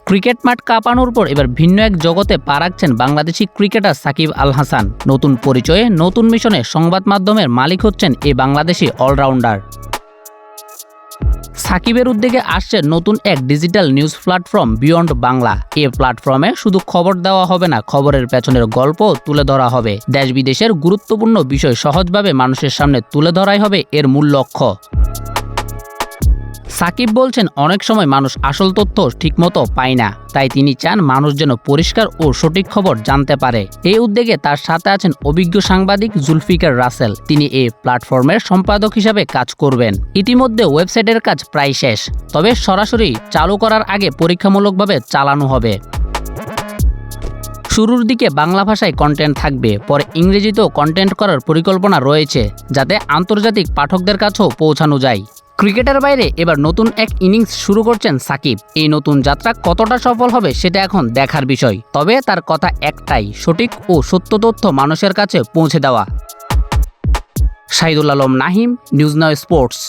Cricket মাঠ কাঁপানোর পর এবার ভিন্ন এক জগতে পা রাখছেন বাংলাদেশি ক্রিকেটার সাকিব আল হাসান। নতুন পরিচয়ে নতুন মিশনে সংবাদ মাধ্যমের মালিক হচ্ছেন এই বাংলাদেশি অলরাউন্ডার। সাকিবের উদ্যোগে আসছে নতুন এক digital news platform beyond Bangla. এই প্ল্যাটফর্মে শুধু খবর দেওয়া হবে না, খবরের পেছনের গল্প তুলে ধরা হবে। দেশ বিদেশের গুরুত্বপূর্ণ বিষয় সহজভাবে মানুষের সামনে তুলে ধরাই হবে এর মূল লক্ষ্য। সাকিব বলছেন, অনেক সময় মানুষ আসল তথ্য ঠিকমতো পায় না, তাই তিনি চান মানুষ যেন পরিষ্কার ও সঠিক খবর জানতে পারে। এই উদ্যোগে তার সাথে আছেন অভিজ্ঞ সাংবাদিক জুলফিকার রাসেল। তিনি এই প্ল্যাটফর্মের সম্পাদক হিসাবে কাজ করবেন। ইতিমধ্যে ওয়েবসাইটের কাজ প্রায় শেষ, তবে সরাসরি চালু করার আগে পরীক্ষামূলকভাবে চালানো হবে। শুরুর দিকে বাংলা ভাষায় কন্টেন্ট থাকবে, পরে ইংরেজিতেও কন্টেন্ট করার পরিকল্পনা রয়েছে, যাতে আন্তর্জাতিক পাঠকদের কাছেও পৌঁছানো যায়। ক্রিকেটের বাইরে এবার নতুন এক ইনিংস শুরু করছেন সাকিব। এই নতুন যাত্রা কতটা সফল হবে সেটা এখন দেখার বিষয়। তবে তার কথা একটাই, সঠিক ও সত্য তথ্য মানুষের কাছে পৌঁছে দেওয়া। Shahidul Alam Nahim, news now sports.